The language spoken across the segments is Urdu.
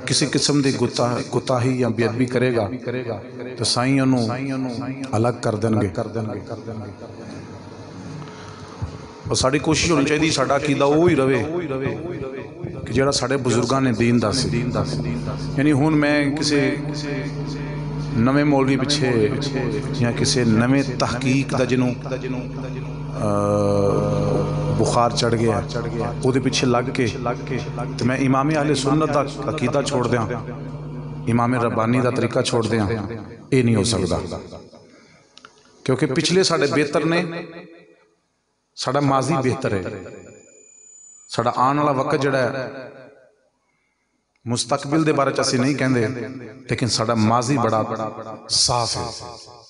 کسی قسم کی کوتاہی یا بے ادبی کرے گا تو سائیں انہوں الگ کر دیں گے. اور ساری کوشش ہونی چاہیے ساڈا عقیدہ وہی رہے کہ جڑا سارے بزرگاں نے دین دا سی. یعنی ہن میں کسی نویں مولوی پیچھے یا کسی نویں تحقیق دا جنوں بخار چڑھ گیا وہ پیچھے لگ کے تو میں امام اہل سنت دا عقیدہ چھوڑ دیاں، امام ربانی دا طریقہ چھوڑ دیاں، یہ نہیں ہو سکتا. کیونکہ پچھلے ساڑے بہتر نے، ساڑا ماضی بہتر ہے، ساڑا آن والا وقت جڑا ہے مستقبل دے بارے چاسی نہیں کہندے، لیکن ساڑا ماضی بڑا صاف ہے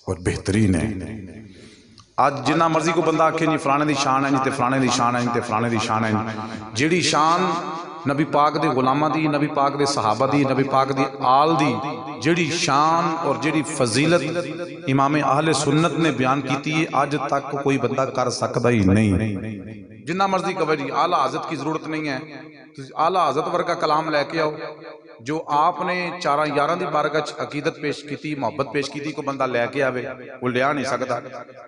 اور بہترین ہے. آج جنہ مرضی کو بندہ آکھے جی فلانے دی شان ہے، تے فلانے دی شان ہے، تے فلانے دی شان ہے. جیڑی شان نبی پاک دے غلامہ دی، نبی پاک دے صحابہ دی، نبی پاک دی آل دی، جیڑی شان اور جیڑی فضیلت امام اہل سنت نے بیان کیتی ہے آج تک کوئی بندہ کر سکتا ہی نہیں. جنہ مرضی کہے جی اعلیٰ حضرت کی ضرورت نہیں ہے، اعلیٰ حضرت ورگا کلام لے کے آؤ جو آپ نے چارہ یاراں دی بارگاہ عقیدت پیش کیتی، محبت پیش کیتی، کو بندہ لے کے آوے وہ لیا نہیں سکتا.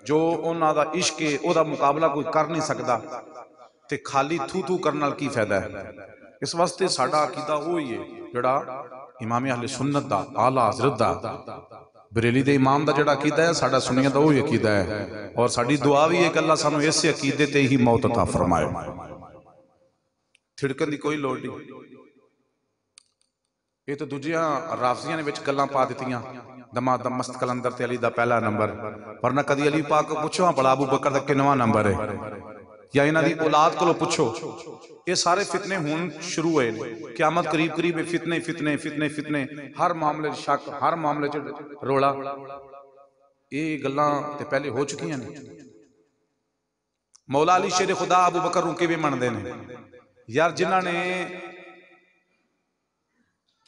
جو انہاں دا عشق ہے او دا مقابلہ کوئی کر نہیں سکتا، تے خالی تھو تھو کرنا کی فائدہ ہے. اس واسطے ساڈا عقیدہ وہی ہے جڑا امام اہل سنت دا، اعلیٰ حضرت دا، بریلی دے امام دا جڑا عقیدہ ہے ساڈا سنیاں دا وہی عقیدہ ہے. اور ساڈی دعا بھی ہے کہ اللہ سانو اس عقیدے تے ہی موت عطا فرمائے. تھڑکن دی کوئی لوڑ نہیں. یہ تو دوجیاں رافضیاں نے وچ گلاں پا دتیاں، دما دم مست کلندر تے علی دا پہلا نمبر، ورنہ کدی علی پاک کو پوچھو بڑا ابو بکر دا کنواں نمبر ہے، یا انہاں دی اولاد کو پوچھو. یہ سارے فتنے ہون شروع ہوئے، قیامت قریب قریب فتنے فتنے فتنے فتنے، ہر معاملے شک، ہر معاملے روڑا. یہ گلاں تے پہلے ہو چکی ہیں. مولا علی شیر خدا ابو بکر روکے بھی من دے نے یار، جنہاں نے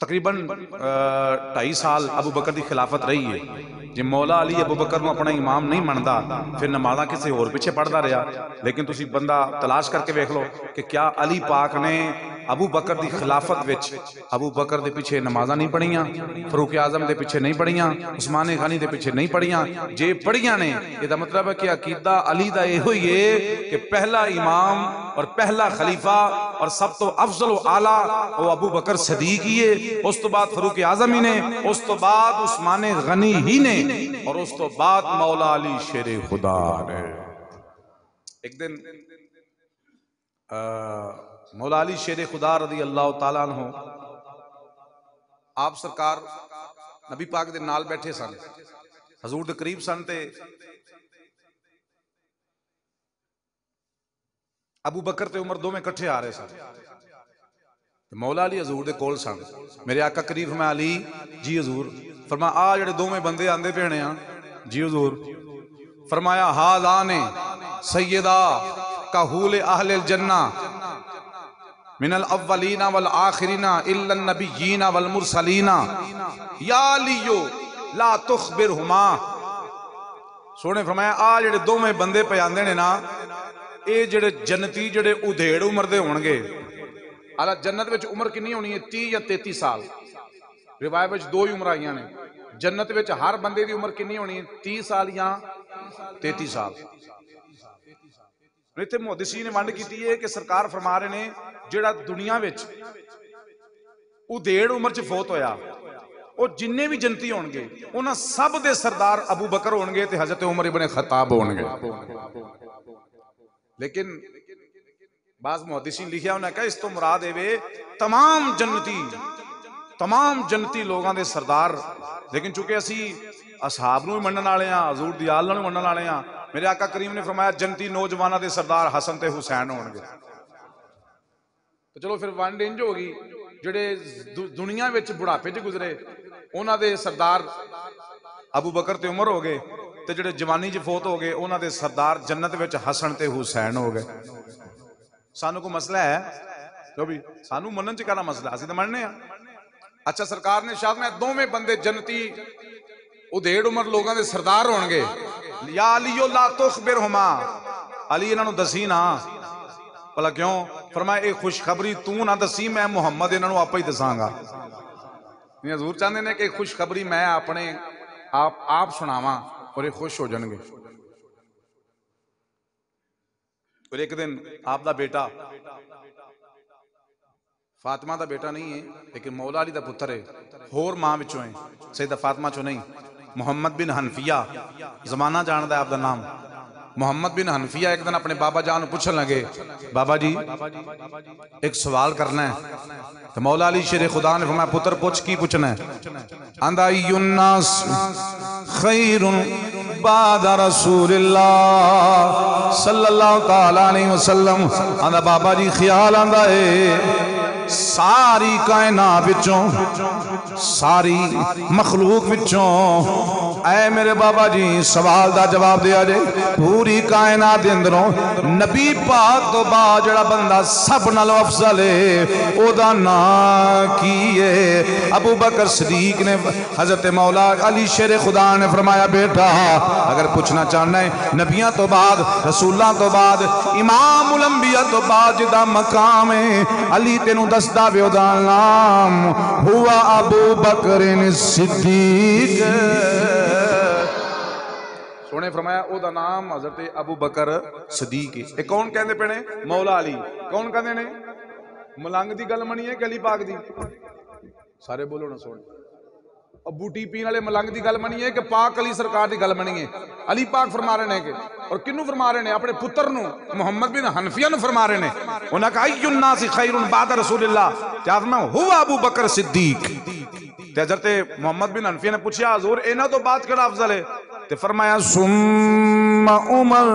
تقریباً 2.5 سال ابو بکر دی خلافت رہی ہے. جی مولا علی ابو بکر اپنا امام نہیں مندا پھر نمازاں کسی اور پیچھے پڑھدا رہا. لیکن تسی بندہ تلاش کر کے دیکھ لو کہ کیا علی پاک نے ابو بکر دی خلافت وچ ابو بکر دے پیچھے نمازاں نہیں پڑھیاں، فاروق اعظم دے پیچھے نہیں پڑھیاں، عثمان غنی دے پیچھے نہیں پڑھیاں؟ جے پڑھیاں نے یہ دا مطلب ہے کہ عقیدہ علی دا یہ ہوئی ہے کہ پہلا امام اور پہلا خلیفہ اور سب تو افضل و اعلیٰ وہ ابو بکر صدیق ہی ہے، اس تو بعد فاروق اعظم ہی نے، اس تو بعد عثمان غنی ہی نے، اور اس تو بعد مولا علی شیر خدا نے. ایک دن مولا علی شیر خدا رضی اللہ تعالیٰ عنہ آپ سرکار نبی پاک دے نال بیٹھے سن، حضور دے قریب سن، تے ابو بکر تے عمر دو میں کٹھے آ رہے سن. مولا علی حضور دے کول سن. میرے آقا قریب فرمایا علی جی حضور. فرمایا آ جڑے دو میں بندے آندے پینے ہیں جی حضور. فرمایا ہاذان سیدہ کہول اہل الجنہ من الاولین والآخرین الا النبیین والمرسلین یا علیو لا تخبرہما. سونے فرمایا آ جڑے دو میں بندے پہ آندے نے نا، اے جڑے جنتی جڑے ادھیڑ عمر دے ہونگے. اللہ جنت وچ عمر کنی ہونی ہے 30 یا 33 سال. روایت وچ دو ہی عمر آئیاں نے. جنت وچ ہر بندے دی عمر کنی ہونی ہے 30 سال یا 33 سال. تے محدثین نے ونڈ کیتی ہے کہ سرکار فرما رہے نے جڑا دنیا وچ ادھیڑ عمر چ فوت ہویا وہ جننے بھی جنتی ہونگے انہاں سب دے سردار ابو بکر ہونگے تے حضرت عمر ابن خطاب ہونگے. لیکن بعض محدثین لکھیا انہاں کہا اس تو مراد ہے تمام جنتی لوگاں دے سردار. لیکن چونکہ اسی اصحاب نو منن والے ہاں، حضور دی آل نو منن والے ہاں، میرے آقا کریم نے فرمایا جنتی نوجواناں دے سردار حسن تے حسین ہون گے. تو چلو پھر ونڈ انج ہوگی جڑے دنیا وچ بڑھاپے چ گزرے انہاں دے سردار ابو بکر تے عمر ہو گئے، تے جڑے جوانی چ فوت ہو گئے انہاں دے سردار جنت وچ حسن تے حسین ہو گئے. سانو کو مسئلہ ہے جو بھی سانو منن چ کہنا مسئلہ اسی تے مننے ہاں. اچھا سرکار نے ارشاد میں دو میں بندے جنتی ادھیڑ عمر لوگاں دے سردار ہون گے. یا علی لا تخبرہما، علی انہاں نو دسی نا بھلا کیوں؟ فرمایا ایک خوشخبری تو نہ دسی میں محمد انہوں آپ ہی دساں گا. حضور چاہتے ہیں کہ ایک خوشخبری میں اپنے آپ سناواں اور یہ خوش ہو جان گے. اور ایک دن آپ دا بیٹا فاطمہ دا بیٹا نہیں ہے لیکن مولا علی دا پتر ہے, ہور ماں وچوں ہے, سیدہ فاطمہ چوں نہیں, محمد بن حنفیہ زمانہ جاندا ہے آپ دا نام. محمد بن حنفیہ ایک دن اپنے بابا جان پوچھن لگے, بابا جی ایک سوال کرنا ہے. تو مولا علی شیر خدا نے فرمایا پتر پوچھ کی پوچھنا ہے؟ اندا ای الناس خیر بعد رسول اللہ صلی اللہ تعالی علیہ وسلم. اندا بابا جی خیال آندا ہے ساری کائنات وچوں, ساری مخلوق وچوں, اے میرے بابا جی سوال دا جواب دیا جے, پوری کائنات دے اندروں نبی پاک تو بعد جڑا بندہ سب نالوں افضل ہے او دا نام کی ہے؟ ابو بکر صدیق نے حضرت مولا علی شیر خدا نے فرمایا بیٹا اگر پوچھنا چاہنا ہے نبیاں تو بعد, رسولاں تو بعد, امام الانبیاء تو بعد جدا مقام ہے, علی تینوں دستا وے دا نام ہوا ابو بکر صدیق. سونے فرمایا او دا نام حضرت ابو بکر صدیق ہے. اے کون کہندے پے نے؟ مولا علی. کون کہندے نے؟ ملنگ دی گل منی ہے کہ علی پاک دی؟ سارے بولو نا سونے. ابو ٹی پین والے ملنگ دی گل منی ہے کہ پاک علی سرکار دی گل منی ہے؟ علی پاک فرما رہے ہیں کہ, اور کنوں فرما رہے ہیں؟ اپنے پتر نو محمد بن حنفیہ نو فرما رہے ہیں. انہاں کہا ای الناس خیر بعد رسول اللہ, کیا فرمایا ہوا ابو بکر صدیق. تے حضرت محمد بن حنفیہ نے پوچھا حضور انہاں تو بات کیڑا افضل ہے؟ تے فرمایا ثم عمر.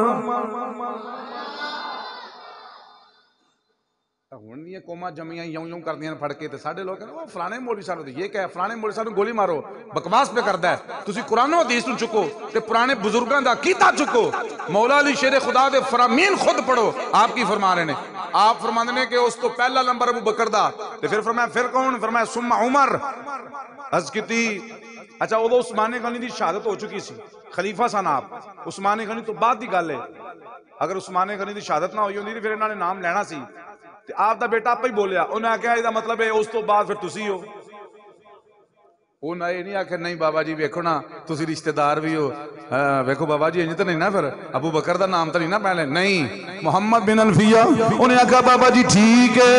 ہن یہ قوماں جمعیاں یوں یوں کردیاں پھڑ کے تے ساڈے لوگ کہندے او فلانے مولوی صاحب یہ کہ فلانے مولوی صاحب نوں گولی مارو, بکواس پہ کردا ہے. تسی قرآن و حدیث نوں چکو تے پرانے بزرگاں دا عقیدہ چکو. مولا علی شیر خدا دے فرامین خود پڑھو. آپ کی فرما رہے ہیں؟ آپ فرماندے نے کہ اس تو پہلا نمبر ابو بکر دا, تے پھر فرمایا پھر کون؟ فرمایا ثم عمر. عرض کیتی اچھا ادو عثمان غنی دی شہادت ہو چکی سی, خلیفہ سن آپ. عثمان غنی تو بعد دی گل ہے. اگر عثمان غنی دی شہادت نہ ہوئی ہوندی تے پھر انہاں نے نام لینا سی. تے آپ دا بیٹا آپ ہی بولیا, انہاں نے کہا یہ مطلب ہے اس تو بعد پھر تسی ہو. انہاں یہ نہیں آکھیا نہیں بابا جی ویکھو نا تسی رشتہ دار بھی ہو, ویکھو بابا جی انج تے نہیں نا, پھر ابو بکر دا نام تے نہیں نا پہلے. نہیں, محمد بن حنفیہ انہیں آکھا بابا جی ٹھیک ہے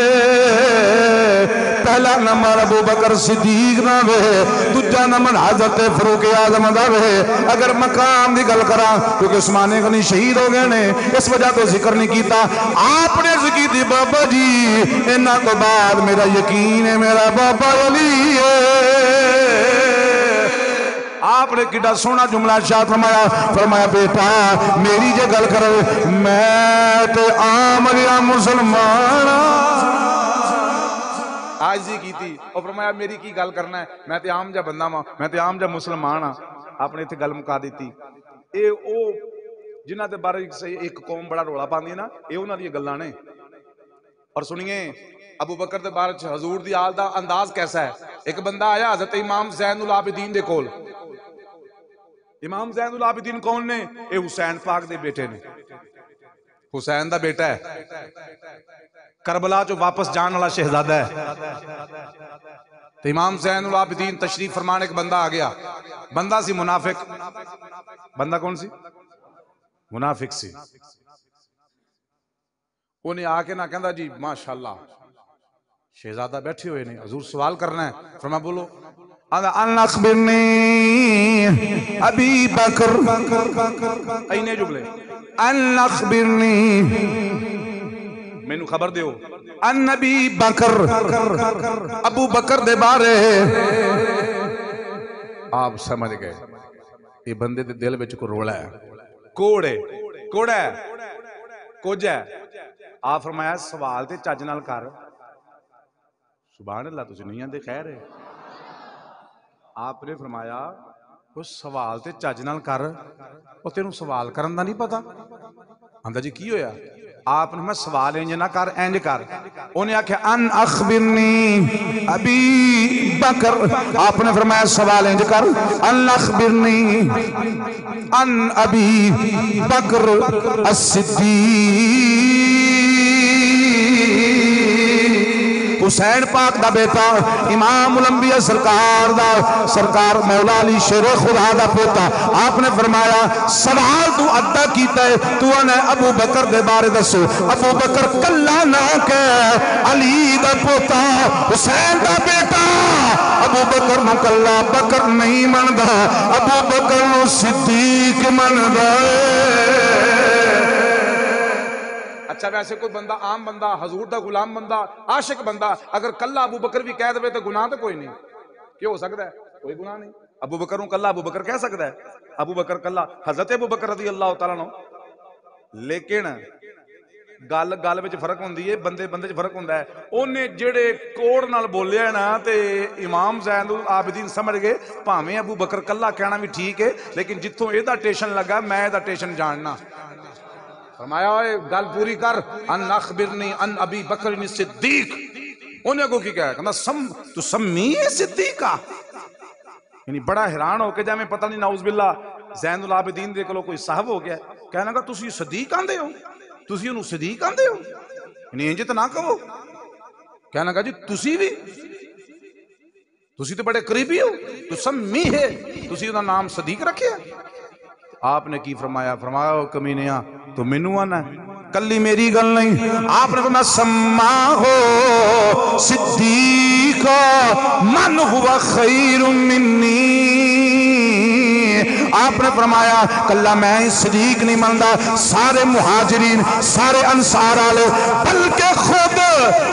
پہلا نمبر ابو بکر صدیق نہ وے, دوجا نمبر حضرت فاروق اعظم دا وے. اگر مقام دی گل کراں کیونکہ عثمان غنی شہید ہو گئے نے اس وجہ تو ذکر نہیں کیتا. آپ نے ذکر کی بابا جی انہاں تو بعد میرا یقین ہے میرا بابا علی ہے. آپ نے کڈا سونا جملہ ارشاد فرمایا, فرمایا بیٹا میری جے گل کرو میں تے عام لیا مسلمان آجزی کی تھی. اور فرمایا میری کی گل کرنا ہے, میں تے عام جا بندہ ماں, میں تے عام جا مسلمان ہاں. آپ نے تے گل مکا دیتی. اے او جنہ تے بارے ایک قوم بڑا رولا پاندی ہے نا, اے انہاں دی گلاں نے. اور سنیے ابو بکر دے بارے حضور دی آل دا انداز کیسا ہے. ایک بندہ آیا حضرت امام زین العابدین دے کول. امام زین العابدین کون نے؟ اے حسین پاک دے بیٹے نے. حسین دا بیٹا ہے, کربلا جو واپس جان والا شہزادہ ہے. تو امام زین العابدین تشریف فرمان ایک بندہ آ گیا. بندہ سی منافق. بندہ کون سی؟ منافق سی. انہیں آ کے نہ کہندا جی ماشاءاللہ شہزادہ بیٹھے ہوئے نے, حضور سوال کرنا ہے. فرما بولو. ان اخبرنی ابی بکر, اینے جملے, ان اخبرنی میں نو خبر دیو ان نبی بکر, ابو بکر دے بارے. آپ سمجھ گئے یہ بندے دے دل وچ کو رولا ہے, کوڑ ہے, کوڑا ہے, کچھ ہے. آپ فرمایا سوال تے چج نال کر. سبحان اللہ, تسی نہیں آندے خیر ہے. آپ نے فرمایا وہ سوال تے چج نال کر, او تینوں سوال کرن دا نہیں پتا. آندا جی کی ہویا؟ آپ نے میں سوال انج نہ کر, انج کر. انہیں آکھیا ان اخبرنی ابی بکر. آپ نے فرمایا سوال انج کر, ان اخبرنی ان ابی بکر الصدیق. حسین پاک دا بیٹا امام الانبیاء سرکار دا سرکار مولا علی شیر خدا دا پوتا آپ نے فرمایا سوال تو ادا کیتا ہے تو نے ابو بکر دے بارے دسو ابو بکر کلا نہ کہ علی دا پوتا حسین دا بیٹا ابو بکر نو کلا بکر نہیں مندا ابو بکر نو صدیق مندا اچھا ویسے کوئی بندہ عام بندہ حضور دا غلام بندہ عاشق بندہ اگر کلا ابو بکر بھی کہہ دے تو گناہ تو کوئی نہیں کیوں ہو سکتا ہے کوئی گناہ نہیں ابو بکر ہوں کلا ابو بکر کہہ سکتا ہے ابو بکر کلا حضرت ابو بکر رضی اللہ تعالیٰ عنہ لیکن گل گل وچ فرق ہوندی ہے بندے بندے وچ فرق ہوندا ہے اونے جڑے کوڑ نال بولیا نا تے امام زین العابدین سمجھ گئے بھاویں ابو بکر کلا کہنا بھی ٹھیک ہے لیکن جتھوں اے دا ٹیشن لگا میں اے دا ٹیشن جاننا فرمایا گل پوری کر ان اخبرنی ان ابی بکر صدیق انہیں کو کی کہا کہ تو سمی صدیقہ یعنی بڑا حیران ہو کے جائے میں پتہ نہیں نعوذ باللہ زین العابدین دے کلو کوئی صاحب ہو گیا کہنا کہ تسی صدیق آندے ہو تسی انہوں صدیق آندے ہو یعنی انجھے تو نہ کہو کہنا کہ جی تسی بھی تسی تو بڑے قریبی ہو تو سمی ہے تسی انہوں نام صدیق رکھے آپ نے کی فرمایا فرمایا کمینیاں تو منو آنا کلی میری گل نہیں آپ نے فرمایا سما ہو صدیق من ہوا خیر منی آپ نے فرمایا کلا میں صدیق نہیں مندا سارے مہاجرین سارے انصار والے بلکہ خود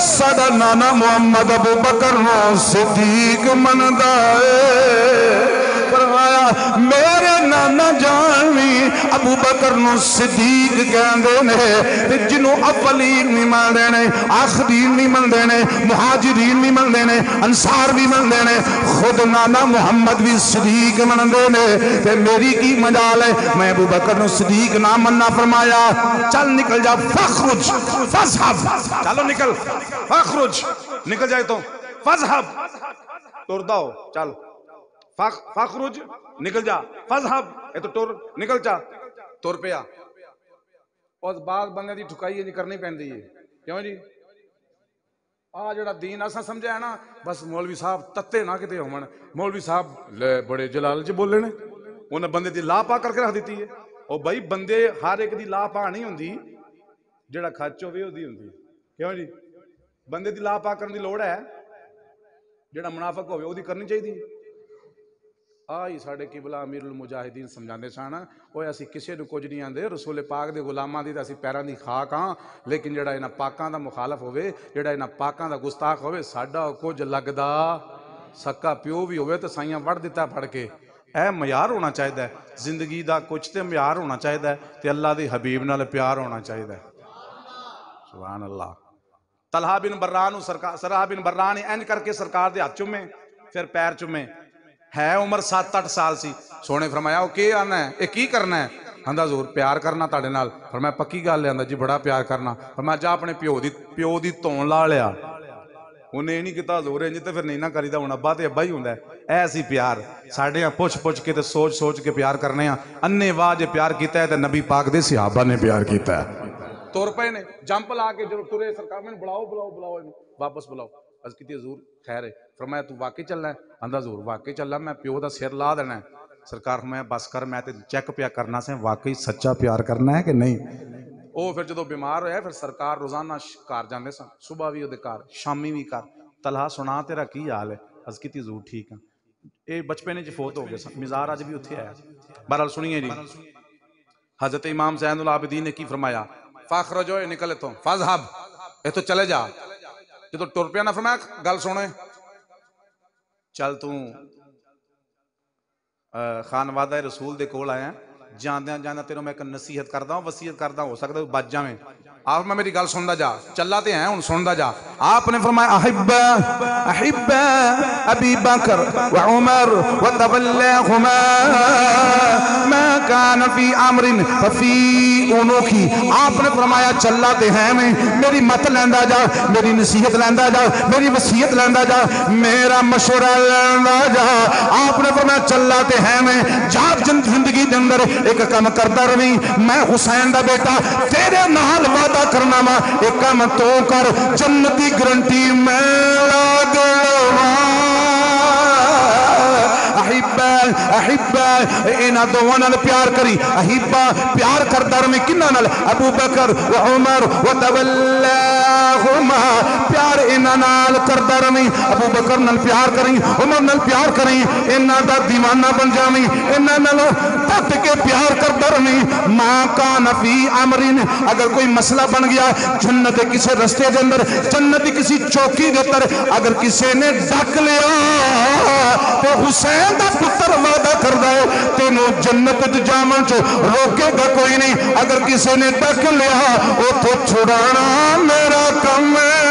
ساڈا نانا محمد ابو بکر نو صدیق مندا ہے فرمایا میرے نانا جان بھی ابو بکر نو صدیق کہندے نے جنوں اولین نہیں مندے نے آخرین نہیں مندے نے مہاجرین نہیں مندے نے انصار بھی مندے نے خود نانا محمد بھی صدیق مندے نے تے میری کی مجال ہے میں ابو بکر نو صدیق نہ مننا فرمایا چل نکل جا فخرج فذهب چلو نکل فخرج نکل جائے تو فذهب ٹردا ہو چل فخرج نکل جا فذهب اے تو ٹر نکل جا ٹر پیا اور بعض بندے دی ٹھکائی نہیں کرنی پیندی ہے کیوں جی آ جڑا دین اساں سمجھا ہے نا بس مولوی صاحب تتے نہ کتے ہون مولوی صاحب لے بڑے جلال چ بولے نے انہیں بندے دی لا پا کر کے رکھ دیتی ہے اور بھائی بندے ہر ایک دی لا پا نہیں ہوندی جڑا کھچ ہوے اودی ہوندی کیوں جی بندے دی لا پا کرن دی لوڑ ہے جڑا منافق ہوے اودی کرنی چاہیے آئی ساڑھے قبلہ امیر المجاہدین سمجھاندے سانا اوہ اسی کسے نو کچھ نہیں آندے رسول پاک دے غلاماں دی تے اسی پیران دی خاک ہاں لیکن جڑا انہاں پاکاں دا مخالف ہوئے جڑا انہاں پاکاں دا گستاخ ہوئے ساڈا کچھ لگدا سکا پیو بھی ہوئے تے سائیاں وڑ دیتا پھڑ کے اے معیار ہونا چاہیے ہے زندگی دا کچھ تے معیار ہونا چاہیے ہے تے اللہ دی حبیب نال پیار ہونا چاہیے ہے سبحان اللہ طلحہ بن بران سرح بن بران اینج کر کے سرکار دے ہاتھ چومے پھر پیر چومے ہے عمر 7-8 سال سی سونے فرمایا وہ کی آنا ہے یہ کی کرنا ہے آندا زور پیار کرنا تاڑے نال فرمایا پکی گل ہے آندا جی بڑا پیار کرنا فرمایا جا اپنے پیو دی تون لا لیا انہیں نہیں کیتا زور ہے تے پھر نہیں نہ کریدا ہن ابا تے ابا ہی ہوندا ہے ایسی پیار ساڈے پوچھ کے تے سوچ کے پیار کرنے ہیں انے واہ جے پیار کیتا ہے تے نبی پاک دے صحابہ نے پیار کیتا ہے تور پے نے جمپ لا کے جو ٹرے سرکار میں بلاؤ واپس بلاؤ از کیتی حضور خیر ہے فرمایا تو واقعی چلنا ہے آندا زور واقعی چلنا میں پیو دا سر لا دینا ہے سرکار فرمایا بس کر میں تے چیک پیا کرنا سے واقعی سچا پیار کرنا ہے کہ نہیں او پھر جدو بیمار ہویا پھر سرکار روزانہ کار جاندے سن صبح بھی اودے کار شامی بھی کار طلحہ سنا تیرا کی حال ہے از کیتی حضور ٹھیک ہے اے بچپنے چ فوت ہو گئے سن مزار اج بھی اوتھے آیا بہرحال سنیے جی حضرت امام زین العابدین نے کی فرمایا فخرج ہوئے نکلے تو فذهب اے تو چلے جا جدو ٹر پیا نہ فرمایا گل سنے چل تو خانوادہ رسول دے کول آیا جاندیاں تیروں میں ایک نصیحت کردا ہوں وصیت کردا ہوں ہو سکتا ہے بچ جاویں آپ میں میری گل سندا جا چلا تے ہیں ہن سندا جا آپ نے فرمایا احب ابی بکر و عمر و تولاہما ما کان فی عمر ففی انوکھی. آپ نے فرمایا چلا تے ہیں میں میری مت لیندا جا, میری نصیحت لیندا جا, میری وصیت لیندا جا, میرا مشورہ لیندا جا. آپ نے فرمایا چلا تے ہیں میں جا زندگی دے اندر ایک کام کرتا رہی, میں حسین دا بیٹا تیرے نال وعدہ کرنا وا ایک کام تو کر, جنت دی گارنٹی میں لا دلوا. احبا احبا اینا دوواں نال پیار کری, احبا پیار کردا رہی کناں نال, ابو بکر و عمر و تولاہما, پیار اینا نال کردا رہی, ابو بکر نال پیار کری, عمر نال پیار کری, اینا دا دیوانہ بن جاویں, اینا نال ٹٹ کے پیار کردا رہی. ما کان فی امرن, اگر کوئی مسئلہ بن گیا جنت کسی رستے دے اندر, جنت کسی چوکی دے اندر اگر کسی نے ڈک لیا تو حسین دا پتر وعدہ کردا ہے تینوں جنت تے جاون چ روکے گا کوئی نہیں. اگر کسی نے ڈک لیا اوتھوں چھڑانا میرا کم ہے.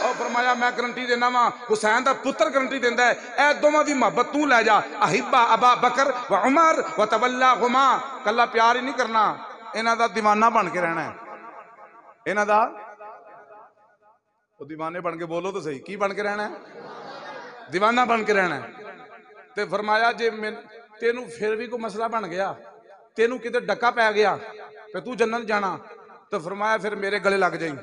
اور فرمایا میں گارنٹی دینا وا, حسین دا پتر گارنٹی دیندا ہے اے دوواں دی محبت تو لے جا. احبا ابا بکر و عمر و تولاہما, کلا پیار ہی نہیں کرنا, انہاں دا دیوانہ بن کے رہنا ہے. انہاں دا دیوانے بن کے بولو تو صحیح, کی بن کے رہنا ہے؟ دیوانہ بن کے رہنا ہے. تے فرمایا جے تینوں پھر بھی کوئی مسئلہ بن گیا, تینوں کتے ڈکا پہ گیا تے تو جنت جانا, تو فرمایا پھر میرے گلے لگ جائیں.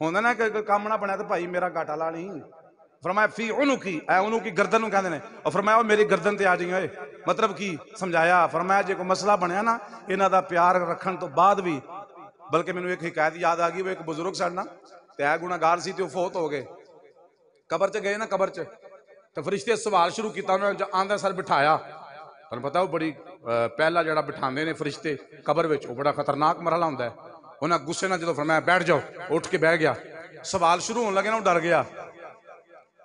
ہوندہ نا کہ کام نہ بنا تو بھائی میرا گاٹا لا نہیں. فرمایا فی عنقی, اے عنقی گردن کہندے نے, اور فرمایا وہ میری گردن تے آ جائیں. ہوئے مطلب کی سمجھایا, فرمایا جے کوئی مسئلہ بنیا نا انہاں دا پیار رکھن تو بعد بھی, بلکہ میں نے ایک حکایت یاد آ گئی, وہ ایک بزرگ سڑنا تے اے گناہگار سی تے وہ فوت ہو گئے, قبر چ گئے نا, قبر چ تو فرشتے سوال شروع کیتا, انہوں نے آندہ سر بٹھایا. تمہیں پتا وہ بڑی پہلا جڑا بٹھاندے نے فرشتے قبر وچ, وہ بڑا خطرناک مرحلہ ہوندا ہے. انہاں غصے نال جدوں فرمایا بیٹھ جاؤ, اٹھ کے بیٹھ گیا. سوال شروع ہون لگے نا, وہ ڈر گیا,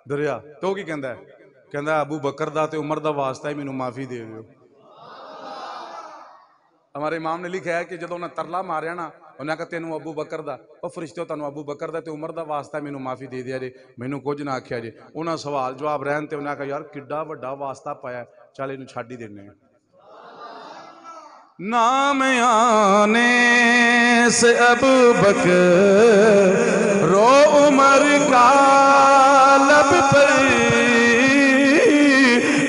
ڈریا تو کی کہندا ہے, کہندا ہے ابو بکر دا تے عمر دا واسطہ ہے مینوں معافی دے دیو. ہمارے امام نے لکھا ہے کہ جدوں انہاں ترلا ماریا نا, انہاں کہا تینوں ابو بکر دا, اور فرشتے تانوں ابو بکر دا تے عمر دا واسطہ ہے مینوں معافی دے دیا جے, مینوں کچھ نہ آکھیا جے. انہاں سوال جواب رہن تے انہاں کہا یار کڈا وڈا واسطہ پایا, چل اینوں چھڈ ہی دینے ہیں. نام آنے سے ابو بکر رو عمر کا لب پر,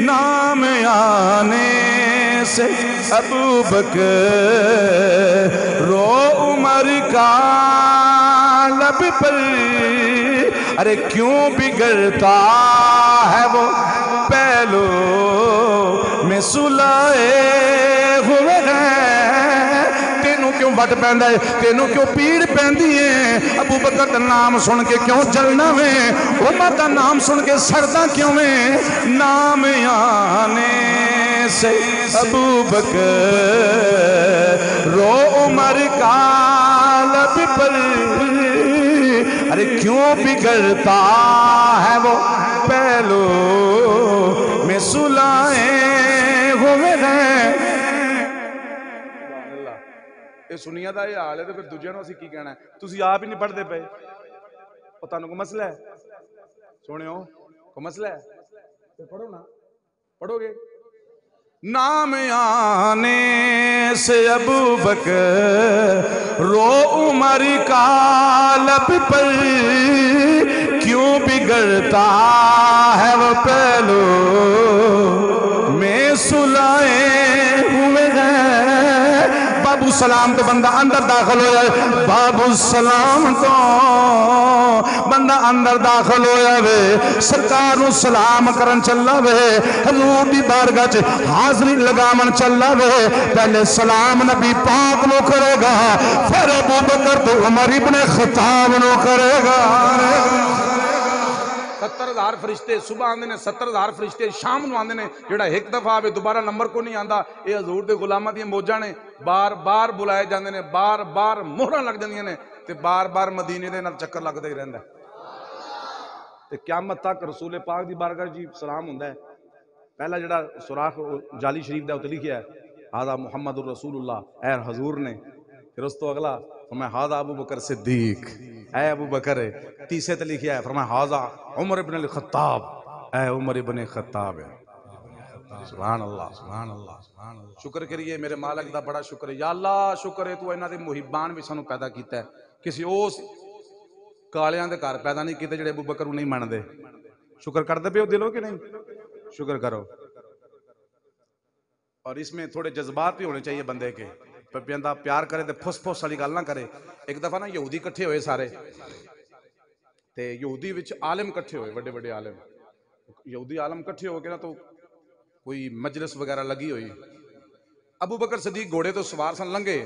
نام آنے سے ابو بکر رو عمر کا لب پر. ارے کیوں بگڑتا ہے وہ پہلو میں سلائے ہوئے ہیں, تینوں کیوں بٹ پیندا ہے, تینوں کیوں پیڑ پیندی ہے. ابو بکر دا نام سن کے کیوں جلنا میں, عمر دا نام سن کے سڑدا کیوں میں. نام آنے سے ابو بکر رو عمر کا لب پر, ارے کیوں بگڑتا ہے وہ پہلو میں سلائے ہوئے ہیں. یہ سنیا دا یہ حال ہے, تو پھر دوجے نوں اسی کی کہنا ہے, تسی آپ ہی نہیں پڑھتے پے, اور تانوں کو مسئلہ ہے, سنیو کو مسئلہ ہے, پھر پڑھو نا, پڑھو گے. نام آنے سے ابو بکر رو عمر کا لب پر, کیوں بگڑتا ہے وہ پہلو میں سلائے ہوئے ہیں. بابو سلام تو بندہ اندر داخل ہو جائے, بابو سلام تو بندہ اندر داخل ہو جائے, سرکار نو سلام کرن چلا وے, حضور دی بارگاہ چ حاضری لگامن چلا وے. پہلے سلام نبی پاک نو کرے گا, پھر ابو بکر تو عمر ابن خطاب نو کرے گا. 70,000 فرشتے صبح آندے نے, 70,000 فرشتے شام نو آندے نے, جڑا ایک دفعہ آوے دوبارہ نمبر کو نہیں آندا. اے حضور دے غلاماں دی موجاں نے, بار بار بلائے جاندے نے, بار بار مہراں لگ جاندیاں نے, تے بار بار مدینے دے نال چکر لگدا ہی رہندا ہے. تے قیامت تک رسول پاک دی بارگاہ جی سلام ہوندا ہے. پہلا جڑا سوراخ جعلی شریف دا تے لکھیا ہے, ہذا محمد الرسول اللہ, اے حضور نے. پھر اس تو اگلا فرمایا ہاذا ابو بکر صدیق، اے ابو بکر ہے. تیسرے تے لکھیا ہے فرمایا ہاذا عمر ابن الخطاب، اے عمر ابن خطاب ہے. سبحان اللہ سبحان اللہ سبحان اللہ. شکر کریے میرے مالک دا بڑا شکر ہے. یا اللہ شکر ہے تو انہاں دے محبان وچ سانو پیدا کیتا ہے. کسی اس کالیاں دے گھر پیدا نہیں کیتے جڑے ابو بکر نوں نہیں مندے. شکر کردے پیو دلو کہ نہیں؟ شکر کرو. اور اس میں تھوڑے جذبات بھی ہونے چاہیے بندے کے. بندہ پیار کرے تے پھس پھس والی گل نہ کرے. ایک دفعہ نا یہودی کٹھے ہوئے سارے تے یہودی وچ عالم کٹھے ہوئے، بڑے بڑے عالم. یہودی عالم کٹھے ہو کے نا تو کوئی مجلس وغیرہ لگی ہوئی. ابو بکر صدیق گھوڑے تو سوار سن لنگے،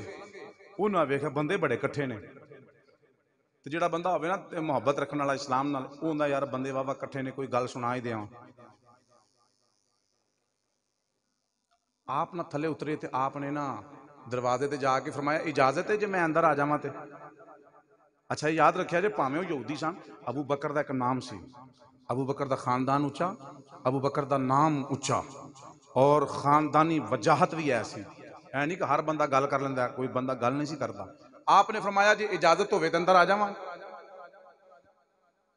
انہاں ویکھیا بندے بڑے کٹھے نے. تے جڑا بندہ ہوے نا محبت رکھن والا اسلام نال، او ہوندا یار بندے واہ واہ کٹھے نے، کوئی گل سنا ہی دیاں. آپ نہ تھلے اترے تے آپ نے نا دروازے تے جا کے فرمایا اجازت ہے جے میں اندر آ جاواں تے؟ اچھا یاد رکھیا جے پاویں او یہودی سن، ابو بکر دا ایک نام سی. ابو بکر دا خاندان اونچا، ابو بکر دا نام اونچا، اور خاندانی وجاہت بھی ایسی. اے نہیں کہ ہر بندہ گل کر لیندا ہے، کوئی بندہ گل نہیں سی کردا. آپ نے فرمایا جی اجازت ہوے تے اندر آ جاواں.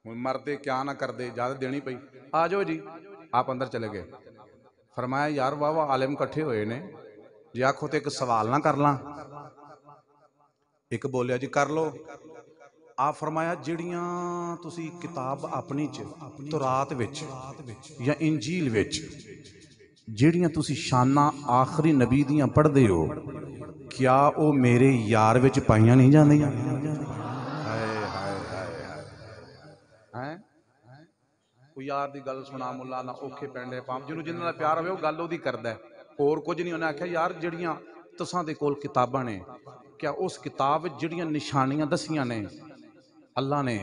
مردے کیا نہ کر دے، اجازت دینی پئی. آ جاؤ جی. آپ اندر چلے گئے. فرمایا یار واہ واہ عالم کٹھے ہوئے نے، جی آکھو تے ایک سوال نہ کر لاں. ایک بولیا جی کر لو. آپ فرمایا جڑیاں تسی کتاب اپنی چ تورات وچ یا انجیل وچ جڑیاں تسی شاناں آخری نبی دیاں پڑھ دے ہو، کیا او میرے یار وچ پائیاں نہیں جاندیاں؟ کوئی یار دی گل سنا ملا نہ اوکھے پینڈے پام جنوں جنہاں نال پیار ہوے او گل اودی کردا ہے، اور کچھ نہیں. انہاں آکھیا یار جڑیاں تساں دے کول کتاباں نے، کیا اس کتاب وچ جڑیاں نشانیاں دسیاں نے اللہ نے،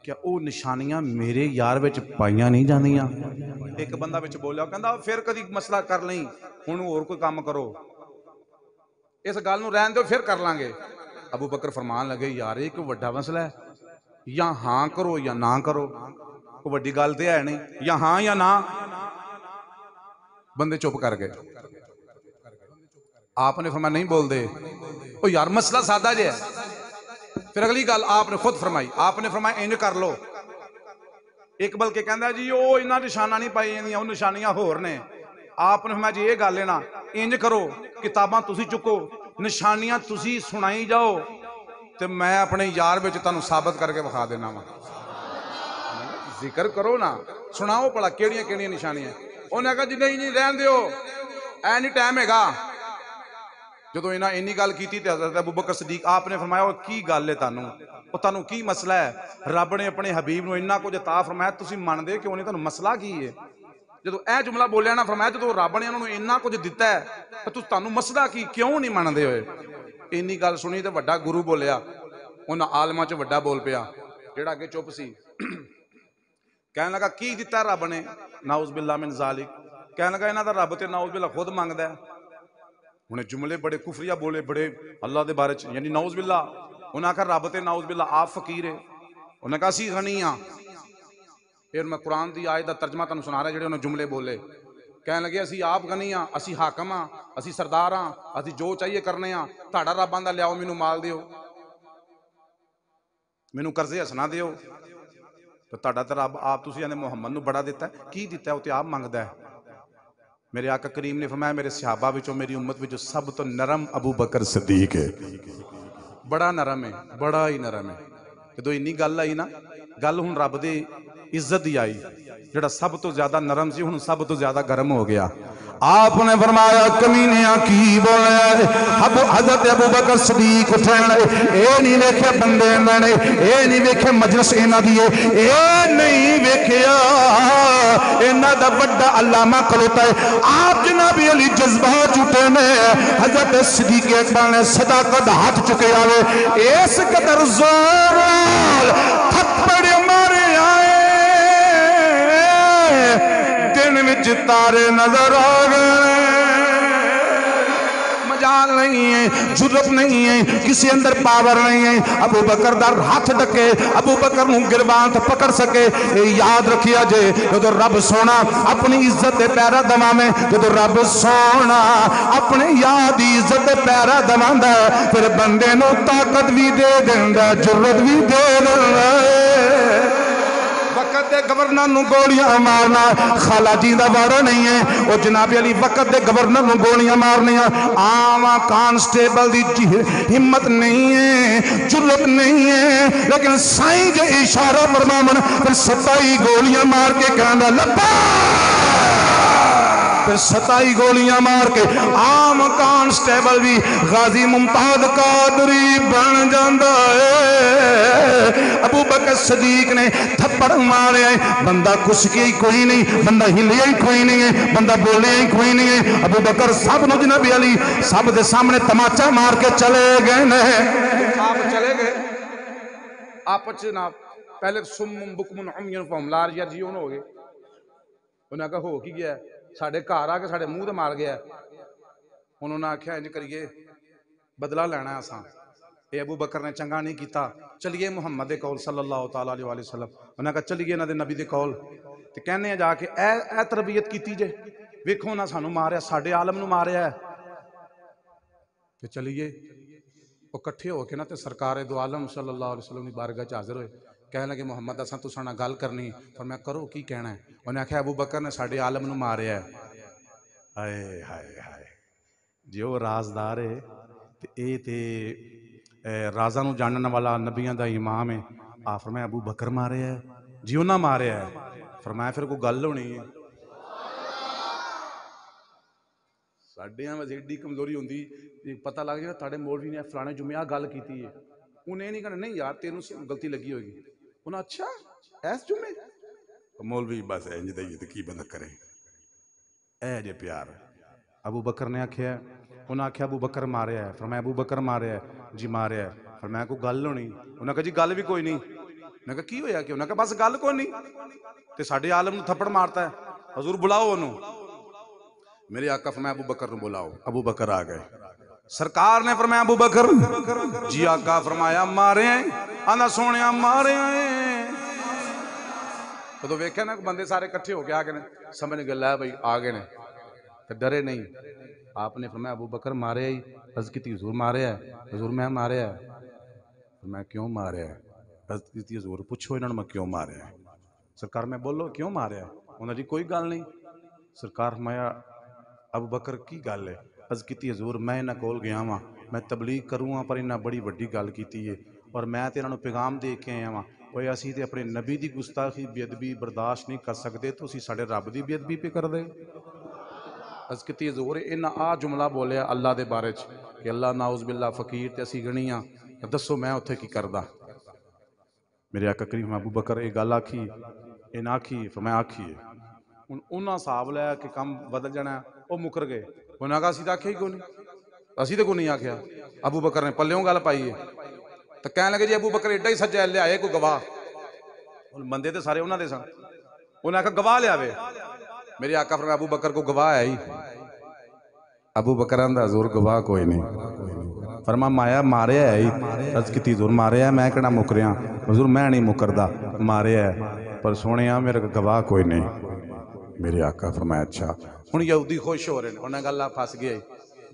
کیا او نشانیاں میرے یار وچ پائیاں نہیں جاندیاں؟ ایک بندہ وچ بولیا، کہندا پھر کدی مسئلہ کر لیں، ہن ہور کوئی کام کرو، اس گل نوں رہن دیو پھر کر لیں گے. ابو بکر فرمان لگے یار یہ کوئی وڈا مسئلہ ہے، یا ہاں کرو یا نہ کرو، کوئی وڈی گل تے ہے نہیں، یا ہاں یا نہ. بندے چپ کر گئے. آپ نے فرمایا نہیں بول دے. او یار مسئلہ سادہ جے ہے. پھر اگلی گل آپ نے خود فرمائی. آپ نے فرمایا انج کر لو. ایک بلکہ کہندا جی او انہاں نشاناں نہیں پائی جاندیاں، او نشانیاں ہور نے. آپ نے فرمایا جی یہ گل ہے نا، انج کرو کتاباں تسی چکو، نشانیاں تسی سنائی جاؤ، تے میں اپنے یار وچ تانوں ثابت کر کے بخا دینا وا. ذکر کرو نا، سناؤ پڑا کیڑیاں کیڑیاں نشانیاں. انہاں کہا جی نہیں نہیں رہن دیو، اے نہیں ٹائم ہے گا. جدو انہاں اینی گل کیتی تے حضرت ابو بکر صدیق آپ نے فرمایا کی گل ہے تانوں کی مسئلہ ہے؟ رب نے اپنے حبیب نو اتنا کچھ عطا فرمایا تسی مندے کیوں نہیں؟ تانوں مسئلہ کی ہے؟ جدو اے جملہ بولیا نا، فرمایا جدو رب نے انہوں نے اتنا کچھ دیتا ہے تو تانوں مسئلہ کی، کیوں نہیں مندے ہوئے؟ اینی گل سنی تے وڈا گرو بولیا، انہاں عالماں چ وڈا بول پیا، جیڑا کہ چپ سی. کہنے لگا کی دیتا رب نے؟ نعوذ باللہ من ذالک. کہنے لگا انہاں دا رب تے نعوذ باللہ خود مانگدا ہے. انہیں جملے بڑے کفریہ بولے، بڑے اللہ دے بارے یعنی نعوذ باللہ. انہاں کہا رب تے نعوذ باللہ آپ فقیر ہے. انہاں کہا اسی غنی ہاں. پھر میں قرآن دی آیت دا ترجمہ تانوں سنا رہا جڑے انہوں جملے بولے. کہنے لگے اسی آپ غنی ہاں، اسی حاکم ہاں، اسی سردار ہاں، اسی جو چاہیے کرنے ہاں. تہاڈا رب آندا لیاؤ مینوں مال دیو، مینوں قرضے ہسنا دیو. تو تہاڈا تے رب آپ تسی آندے محمد نو بڑا دیتا ہے، کی دیتا ہے وہ تے آپ منگدا ہے. میرے آقا کریم نے فرمایا میرے صحابہ وچوں میری امت وچوں سب تو نرم ابو بکر صدیق ہے. بڑا نرم ہے، بڑا ہی نرم ہے. جدو اینی گل آئی نا، گل ہن رب دی عزت دی آئی. جڑا سب تو زیادہ نرم سی ہن سب تو زیادہ گرم ہو گیا. آپ نے فرمایا کمینیاں کی بولے؟ حضرت ابو بکر صدیق اٹھن اے نہیں ویکھے بندے نے، اے نہیں ویکھے مجلس انہاں دی، اے نہیں ویکھیا انہاں دا بڑا علامہ کھلوتا ہے. آپ جناب علی جذبات اٹھے نے. حضرت صدیق اکبر نے صداقت ہاتھ چکے آوے، اس قدر زور تھپڑ مارے آئے دن وچ تارے نظر آ گئے. مجال نہیں ہے، جرت نہیں ہے، کسی اندر پاور نہیں ہے ابو بکر در ہاتھ ڈکے ابو بکر نو گربان تو پکڑ سکے۔ یاد رکھیا جے جو رب سونا اپنی عزت دے پیرا دما میں، جو رب سونا اپنے یاد عزت دے پیرا دما دا پھر بندے نو طاقت بھی دے دیندا، جرت بھی دے دیندا۔ وقت دے گورنر نو گولیاں مارنا خالہ جی دا وارا نہیں ہے، وہ جناب علی وقت دے گورنر نو گولیاں مارنیاں عام کانسٹیبل دی ہمت نہیں ہے، جرت نہیں ہے، لیکن سائیں جے اشارہ فرماون پھر 27 گولیاں مار کے کہندا لبا، پھر 27 گولیاں مار کے عام کانسٹیبل بھی غازی ممتاز قادری بن جاندا ہے۔ ابو بکر صدیق نے تھپڑ مارے ہیں، بندہ کسکیا ہی کوئی نہیں، بندہ ہلیا ہی کوئی نہیں ہے، بندہ بولیا ہی کوئی نہیں ہے۔ ابو بکر سب نو جناب علی سب دے سامنے تماچا مار کے چلے گئے نے۔ آپ چلے گئے آپ جناب پہلے سم بکمن عمیون فہم لار یار جیون ہو گئے، انہاں کہا ہو کی گیا ہے ساڑھے کار آگے ساڑھے منہ دے مار گیا ہے۔ انہوں نے آکھیا انج کریے بدلہ لینا ہے آسان، اے ابو بکر نے چنگا نہیں کیتا، چلیے محمد قول صلی اللہ تعالیٰ علیہ وسلم، انہوں نے کہا چلیے نہ دے نبی دے قول تے کہنے جا کے اے تربیت کیتی جے، ویکھو نہ سانو ماریا ساڑھے عالم نو ماریا ہے۔ کہ چلیے وہ کٹھے ہو کے نا تے سرکار دو عالم صلی اللہ علیہ وسلم کی بارگاہ چ حاضر ہوئے، کہنے لگے محمد اساں تساں نال گل کرنی، فرمایا کرو کی کہنا ہے؟ انہیں آکھیا ابو بکر نے ساڑھے عالم نو ماریا ہے۔ ہائے ہائے ہائے جی وہ رازدار ہے تے اے تے رازاں نو جاننے والا نبیاں دا امام ہے، آپ فرمایا ابو بکر ماریا ہے جی انہاں ماریا ہے، فرمایا پھر کوئی گل ہونی ہے۔ ساڈیاں وچ ایڈی کمزوری ہوندی پتہ لگ جائے تاڑے مولوی نے فلانے جمعہ گل کیتی ہے، انہیں نہیں کہنا نہیں یار تینوں غلطی لگی ہوگی، انہاں اچھا ایس جمعے مولوی بس انج دے تے کی بندہ کرے اے جے پیار۔ ابو بکر نے آکھیا انہاں آکھیا ابو بکر ماریا ہے، فرمایا ابو بکر ماریا ہے جی ماریا ہے، فرمایا کوئی گل ہونی، انہاں کہا جی گل بھی کوئی نہیں، انہاں کہا کی ہویا کہ انہاں کہا بس گل کوئی نہیں تے ساڈے عالم نو تھپڑ مارتا ہے، حضور بلاؤ انہوں۔ میرے آقا فرمایا ابو بکر نو بلاؤ، ابو بکر آ گئے، سرکار نے فرمایا ابو بکر جی آقا فرمایا مارے ہیں، آندا سونیا مارے ہیں۔ تو ویکھے نا بندے سارے کٹھے ہو کے آ گئے سمجھ گئے لے بھائی آ گئے تو ڈرے نہیں۔ آپ نے فرمایا ابو بکر مارے ہی، عرض کی حضور مارے ہے، حضور میں مارے ہے، میں کیوں مارے ہے، عرض کی حضور پوچھو انہوں نے میں کیوں مارے ہے، سرکار میں بولو کیوں مارے ہے، انہوں نے جی کوئی گل نہیں، سرکار فرمایا ابو بکر کی گل ہے، عرض کی حضور میں انہاں کول گیا ہاں، میں تبلیغ کروں ہاں پر انہاں بڑی وڈی گل کیتی ہے اور میں تے انہاں نو پیغام دے کے آیا ہاں، کوئی اسی تے اپنے نبی دی گستاخی بے ادبی برداشت نہیں کر سکتے تو اسی ساڑھے رب دی بے ادبی پہ کر دے۔ عرض کیتی حضور انہاں آ جملہ بولیا اللہ دے بارے چ کہ اللہ ناؤذ باللہ فقیر تے اسی گنیاں، دسو میں اتھے کی کردا۔ میرے آقا کریم ابو بکر اے گل آکھی ان آکھی فرمایا آکھی انہاں صاحب لیا کہ کم بدل جانا ہے وہ مکر گئے، انہاں کہا اسی تے آکھیا ہی کوئی نہیں، اسی تے کوئی نہیں آکھیا۔ ابو بکر نے پلیوں گل پائی ہے تو کہنے لگے جی ابو بکر ایڈا ہی سجا لیا ہے کوئی گواہ، بندے تے سارے انہاں دے سن، انہاں کہا گواہ لیا وے، میرے آقا فرمایا ابو بکر کو گواہ ہے ہی، ابو بکر اندر حضور گواہ کوئی نہیں، فرما مایا مارے ہے ہی، عرض کی حضور مارے ہے میں کہنا مکریاں، حضور میں نہیں مکردہ مارے ہے پر سونیا میرے گواہ کوئی نہیں۔ میرے آقا فرمایا اچھا ہن یہودی خوش ہو رہے ہیں، انہیں گل پھس گیا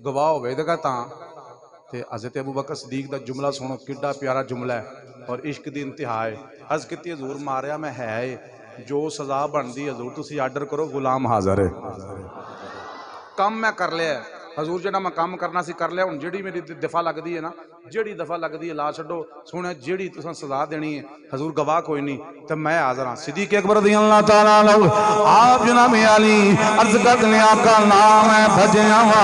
گواہ ہوئے تو کہتا تے حضرت ابو بکر صدیق دا جملہ سنو کڈا پیارا جملہ ہے اور عشق دی انتہا ہے۔ عرض کیتی حضور ماریا میں ہے جو سزا بندی حضور تسی آرڈر کرو غلام حاضر ہے، کم میں کر لیا حضور جڑا میں کام کرنا سی کر لیا، ہن جیڑی میری دفعہ لگ دی ہے نا جیڑی دفعہ لگ دی ہے لا چھڈو، سونے جیڑی تساں سزا دینی ہے حضور گواہ کوئی نہیں تے میں حاضر ہاں۔ صدیق اکبر رضی اللہ تعالیٰ عنہ آپ جناب علی عرض کرنے آقا نام ہے بھجیاں وا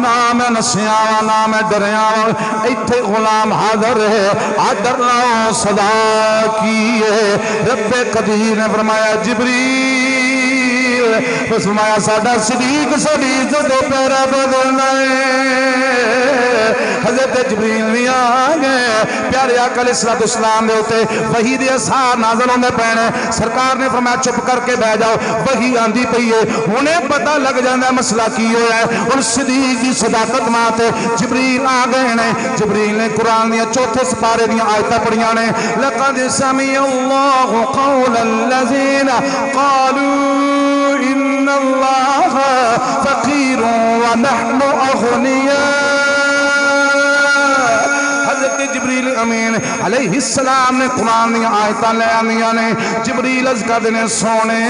نام ہے نسیاں وا نام ہے ڈریاں وا، ایتھے غلام حاضر ہے آدر لاؤ صدا کیے۔ رب قدیر نے فرمایا جبریل فرمایا ساڈا صدیق ساڈی عزت دے پیرا بدلنا ہے۔ حضرت جبریل بھی آ گئے، پیارے آقا علیہ الصلوۃ والسلام دے اوتے وحی دے اثار نازل ہوندے پے، سرکار نے فرمایا چپ کر کے بیٹھ جاؤ، وحی آندی پئی ہے، انہیں پتہ لگ جاندا مسئلہ کی ہویا ہے۔ اور صدیق دی صداقت ماتے جبریل آ گئے نے، جبریل نے قرآن دیا چوتھے سپارے دیا آیتاں پڑھیاں نے، لقد سمع اللہ قول الذین قالوا ان اللہ فقیر ونحن اغنیاء۔ حضرت جبریل امین علیہ السلام نے قرآن دیا آیتاں لے آنیاں نے، جبریل از کر دینے سونے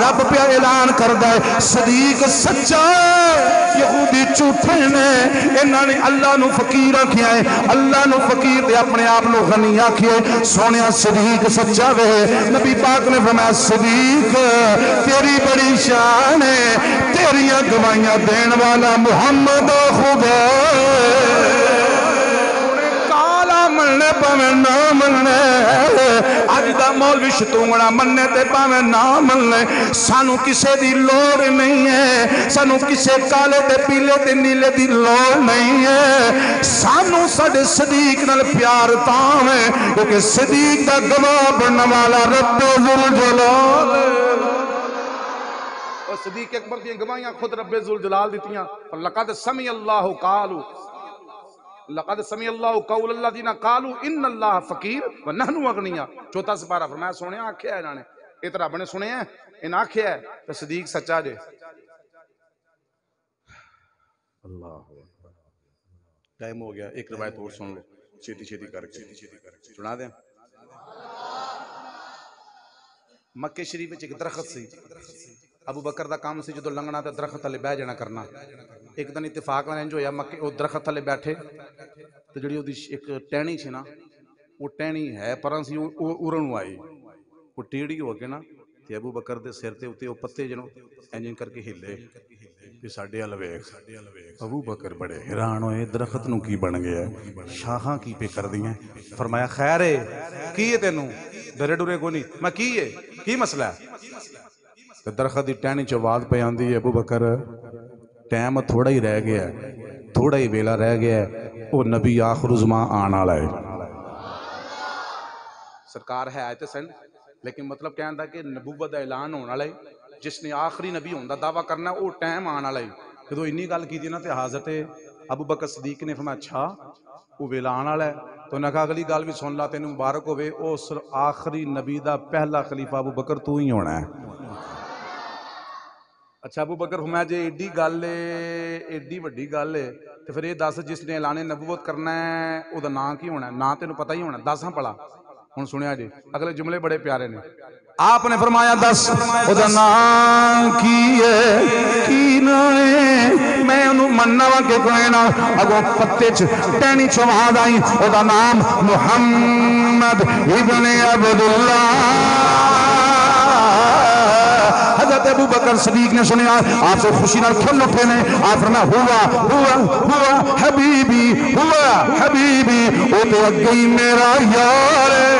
رب پہ اعلان کر دے صدیق سچا ہے، یہودی جھوٹے نے، انہاں نے اللہ نو فقیر آکھیا ہے، اللہ نو فقیر دے اپنے آپ نو غنی آکھیا ہے، سونے صدیق سچا وے۔ نبی پاک نے فرمایا صدیق تیری بڑی شان ہے، تیریاں گواہیاں دین والا محمد خدا مننے پاویں نہ مننے، اج دا مولوی شتونگڑا مننے تے پاویں نہ مننے، سانو کسے دی لوڑ نہیں ہے، سانو کسے کالے تے پیلے تے نیلے دی لوڑ نہیں ہے، سانو ساڈے صدیق نال پیار تاویں کیونکہ صدیق دا گواہ بننے والا رب ذوالجلال۔ اور صدیق اکبر دی گواہیاں خود رب ذوالجلال دیتیاں، لقد سمع اللہ قالوا لقد سمع اللہ قول الذین قالوا ان اللہ فقیر ونحن اغنیاء۔ چوتھا سپارہ فرمایا سونے آکھیا ہے انہوں نے، یہ تو رب نے سنے ہیں، ان آکھیا ہے تو صدیق سچا جے۔ اللہ ٹائم ہو گیا، ایک روایت اور سن لو چھیتی چھیتی کر کے سنا دیں۔ مکہ شریف وچ ایک درخت سی، ابو بکر دا کام سی جدو لنگنا تے درخت تھلے بیٹھ جانا کرنا۔ ایک دن اتفاق میں انج ہویا مکے او درخت تھلے بیٹھے تے جڑی اودی ایک ٹہنی سی نا، وہ ٹہنی ہے پراں سی اورن آئی، وہ ٹیڑھی ہو کے نا تے ابو بکر دے سر تے اوتے او پتے جنوں انج کر کے ہلے تے ساڈے ال ویکھ۔ ابو بکر بڑے حیران ہوئے، درخت نو کی بن گیا ہے، شاخاں کی پہ کر دیاں۔ فرمایا خیر ہے کی ہے تینوں؟ ڈرے ڈرے کو نہیں، میں کی ہے کی مسئلہ ہے؟ درخت دی ٹہنی چ آواز پہ آندی ہے ابو بکر ٹائم تھوڑا ہی رہ گیا ہے، تھوڑا ہی ویلا رہ گیا ہے، وہ نبی آخر الزمان آن والا ہے۔ سرکار ہے آئے تے سن لیکن مطلب کہندا کہ نبوت دا اعلان ہونے والا ہے، جس نے آخری نبی ہون دا دعویٰ کرنا ہے وہ ٹائم آن والا ہے۔ جدوں انی گل کیتی نا تے حضرت ابو بکر صدیق نے فرمایا اچھا وہ ویلا آن والا ہے، تو انہاں کہا اگلی گل بھی سن لا تینوں مبارک ہوے، اس آخری نبی دا پہلا خلیفہ ابو بکر تو ہی ہونا ہے۔ اچھا ابو بکر فرمایا جے ایڈی گل ہے، ایڈی وڈی گل ہے تو پھر یہ دس جس نے اعلان نبوت کرنا ہے او دا نام کی ہونا ہے؟ نام تینوں پتہ ہی ہونا ہے، دس ہاں پڑا ہن سنیا جی اگلے جملے بڑے پیارے نے۔ آپ نے فرمایا دس او دا نام کی ہے کی نہ ہے، میں انہوں مننا وا کہ کوئی نہ، اگو پتے چ ٹہنی چ آواز آئی او دا نام محمد ابن عبداللہ۔ حضرت ابو بکر صدیق نے سنیا، آپ سے خوشی نال کھل اٹھے نے، آپ فرمایا ہوا حبیبی ہوا حبیبی، او تو اگئی میرا یار ہے۔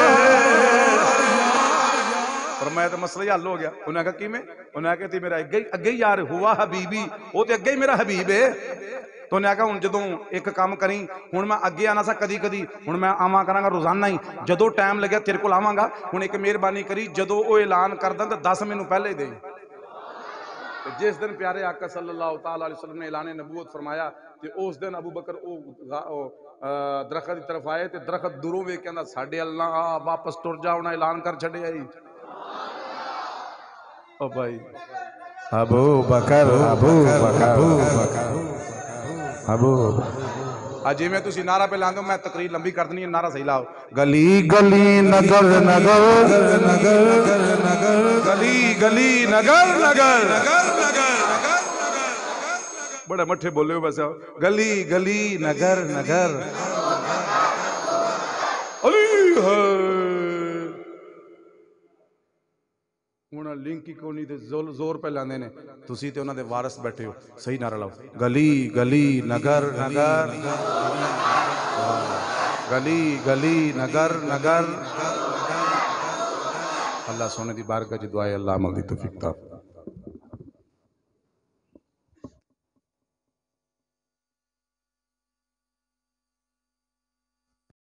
فرمایا تو مسئلہ ہی حل ہو گیا۔ انہوں نے کہا کی میں؟ انہوں نے کہا میرا اگئی یار ہوا حبیبی، وہ تو اگئی میرا حبیب ہے۔ تو انہیں کہا ہن جدوں ایک کام کریں، ہن میں اگے آنا سا کدی کدی، ہن میں آواں کراں گا روزانہ ہی، جدوں ٹائم لگیا تیرے کول آواں گا، ہن ایک مہربانی کری جدوں او اعلان کرداں تے 10 مینوں پہلے دے۔ جس دن پیارے آقا صلی اللہ تعالی علیہ وسلم نے اعلان نبوت فرمایا تے اس دن ابو بکر او درخت دی طرف آئے تے درخت دوروں ویکھ کے کہندا ساڈے اللہ واپس ٹر جا، انہاں اعلان کر چھڈیا ہی۔ او بھائی ابو بکر ابو بکر ابو جی میں تسی نعرہ پہ لاندو، میں تقریر لمبی کر دنی ہے، نعرہ صحیح لاؤ۔ گلی گلی نگر نگر گلی گلی نگر نگر بڑے مٹھے بولے ہو ویسے، گلی گلی نگر نگر علی ہے ہونا لنکی کو نہیں دے زور پہ لاندے نے، تسی تے انہاں دے وارث بیٹھے ہو، صحیح نعرہ لاؤ۔ گلی گلی نگر نگر گلی گلی نگر نگر۔ اللہ سونے دی بارگاہ چ دعائے اللہ عمل دی توفیق عطا